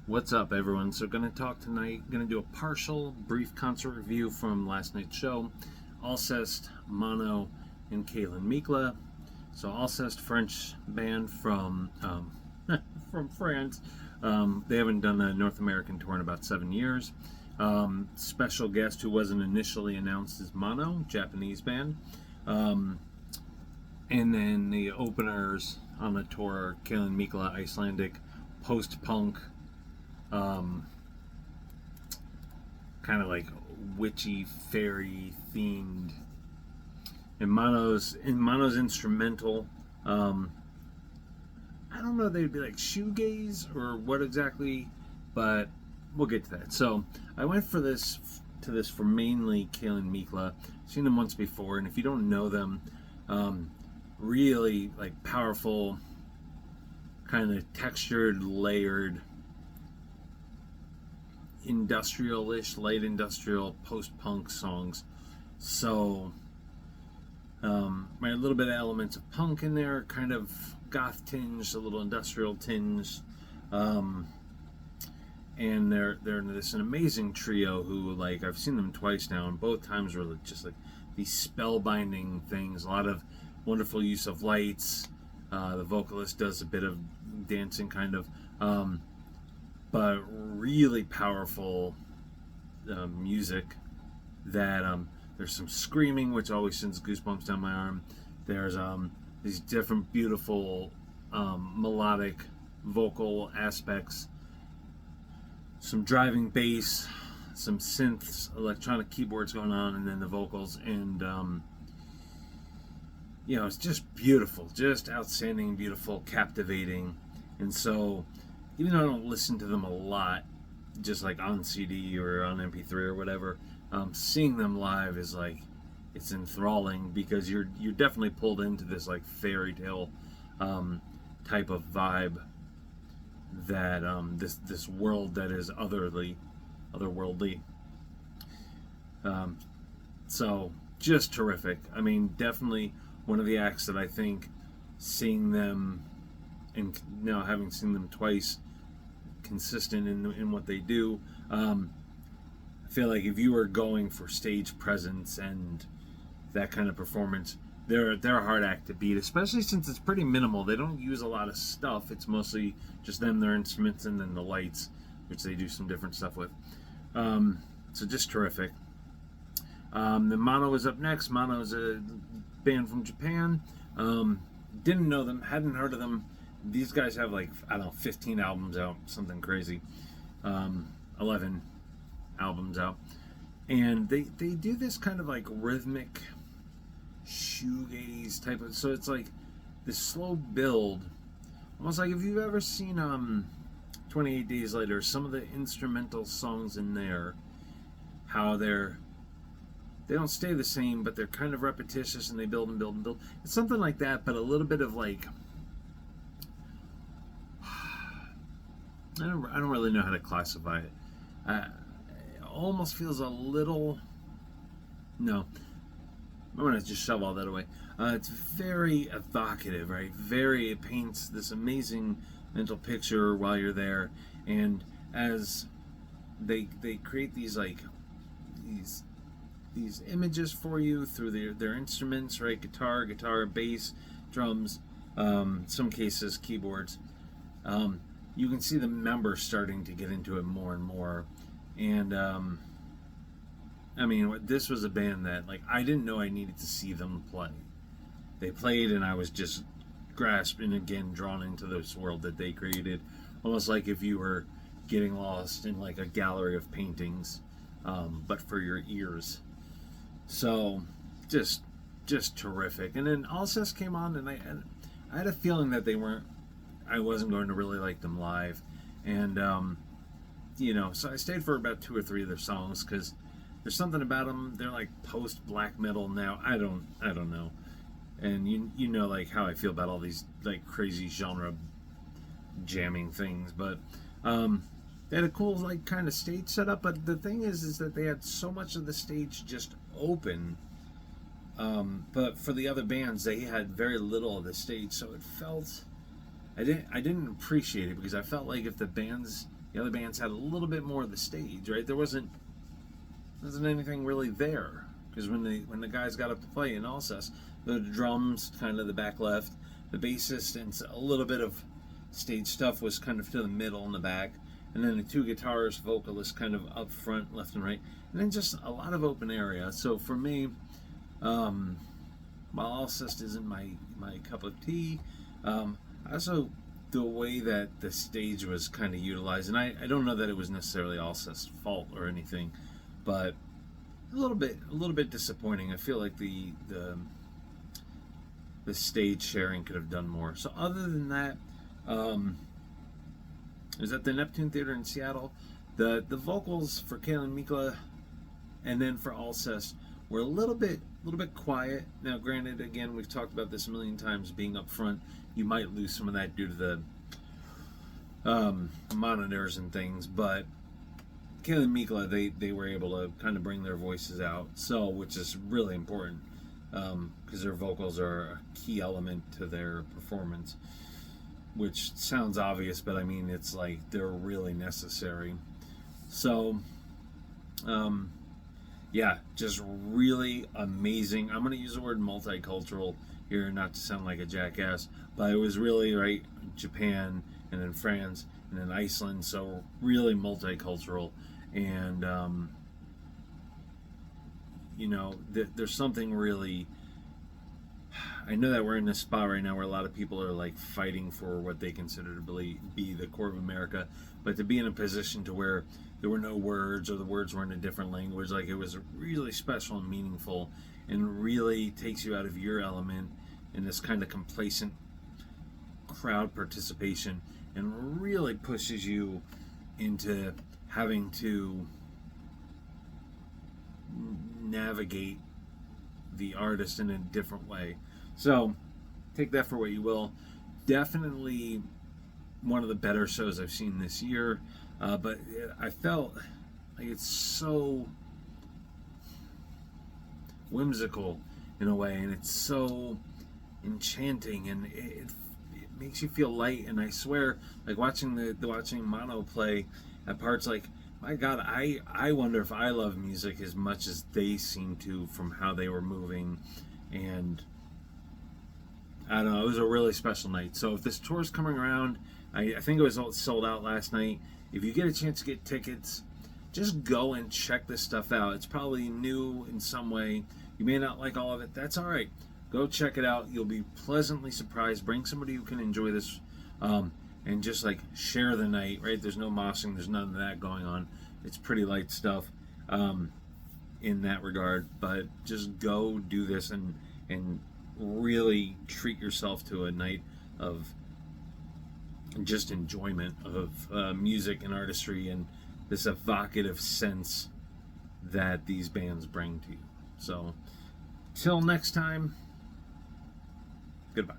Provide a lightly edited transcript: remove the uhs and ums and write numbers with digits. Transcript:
What's up, everyone? So, going to talk tonight. Going to do a partial, brief concert review from last night's show. Alcest, Mono, and Kaelan Mikla. So, Alcest, French band from from France. They haven't done a North American tour in about 7 years. Special guest who wasn't initially announced is Mono, Japanese band. And then the openers on the tour, Kaelan Mikla, Icelandic, post-punk, kind of like witchy fairy themed, and Mono's instrumental. I don't know if they'd be like shoegaze or what exactly, but we'll get to that. So I went for this for mainly Kaelan Mikla. Seen them once before, and if you don't know them, really like powerful, kind of textured, layered, industrial-ish, light industrial, post-punk songs. So a little bit of elements of punk in there, kind of goth tinge, a little industrial tinge, and they're this an amazing trio who, like, I've seen them twice now, and both times were just like these spellbinding things. A lot of wonderful use of lights. The vocalist does a bit of dancing, kind of, but really powerful music. That there's some screaming, which always sends goosebumps down my arm. There's these different beautiful melodic vocal aspects, some driving bass, some synths, electronic keyboards going on, and then the vocals, and it's just beautiful, just outstanding, beautiful, captivating. And so, even though I don't listen to them a lot, just like on CD or on MP3 or whatever, seeing them live is like, it's enthralling, because you're definitely pulled into this like fairy tale type of vibe, that this world that is otherworldly. So just terrific. I mean, definitely one of the acts that I think, seeing them and now having seen them twice, consistent in what they do. I feel like if you were going for stage presence and that kind of performance, they're a hard act to beat, especially since it's pretty minimal. They don't use a lot of stuff. It's mostly just them, their instruments, and then the lights, which they do some different stuff with. So just terrific. Then Mono is up next. Mono is a band from Japan. Didn't know them, hadn't heard of them. These guys have, like, I don't know, 15 albums out, something crazy. 11 albums out. And they do this kind of like rhythmic shoegaze type of, so it's like this slow build, almost like if you've ever seen 28 Days Later, some of the instrumental songs in there, how they don't stay the same, but they're kind of repetitious, and they build and build and build. It's something like that, but a little bit of like, I don't really know how to classify it. It almost feels a little, no, I'm going to just shove all that away. It's very evocative, right? It paints this amazing mental picture while you're there, and as they create these like these images for you through their instruments, right? Guitar, bass, drums, some cases keyboards. You can see the members starting to get into it more and more. And I mean, this was a band that, like, I didn't know I needed to see them play. They played, and I was just grasped and again drawn into this world that they created, almost like if you were getting lost in like a gallery of paintings, but for your ears. So just terrific. And then Alcest came on, and I had a feeling that I wasn't going to really like them live, and so I stayed for about 2 or 3 of their songs, because there's something about them. They're like post black metal now. I don't know, and you know like how I feel about all these like crazy genre jamming things, but they had a cool like kind of stage setup. But the thing is that they had so much of the stage just open. But for the other bands, they had very little of the stage, so it felt, I didn't appreciate it, because I felt like if the bands The other bands had a little bit more of the stage, right? There wasn't anything really there, because when the guys got up to play in Alcest, the drums kind of the back left, the bassist and a little bit of stage stuff was kind of to the middle and the back, and then the two guitarists, vocalists kind of up front, left and right, and then just a lot of open area. So for me, while Alcest isn't my cup of tea, I also, the way that the stage was kind of utilized, and I don't know that it was necessarily Alcest's fault or anything, but a little bit disappointing. I feel like the stage sharing could have done more. So other than that, it was at the Neptune Theater in Seattle. The vocals for Kaelan Mikla and then for Alcest were a little bit quiet. Now, granted, again, we've talked about this a million times, being up front, you might lose some of that due to the monitors and things, but Kaelan Mikla, they were able to kind of bring their voices out, so, which is really important, because their vocals are a key element to their performance, which sounds obvious, but I mean, it's like they're really necessary. So, yeah, just really amazing. I'm going to use the word multicultural here, not to sound like a jackass, but it was really, right, Japan, and then France, and then Iceland, so really multicultural. And, you know, there's something really, I know that we're in this spot right now where a lot of people are like fighting for what they consider to be the core of America, but to be in a position to where there were no words, or the words were in a different language, like, it was really special and meaningful, and really takes you out of your element in this kind of complacent crowd participation, and really pushes you into having to navigate the artist in a different way. So take that for what you will. Definitely one of the better shows I've seen this year, but I felt like it's so whimsical in a way, and it's so enchanting, and it makes you feel light. And I swear, like, watching Mono play at parts, like, my God, I wonder if I love music as much as they seem to, from how they were moving. And I don't know, it was a really special night. So if this tour's coming around, I think it was sold out last night. If you get a chance to get tickets, just go and check this stuff out. It's probably new in some way. You may not like all of it. That's all right. Go check it out. You'll be pleasantly surprised. Bring somebody who can enjoy this, and just like share the night, right? There's no moshing. There's none of that going on. It's pretty light stuff in that regard. But just go do this and really treat yourself to a night of just enjoyment of music and artistry, and this evocative sense that these bands bring to you. So, till next time, goodbye.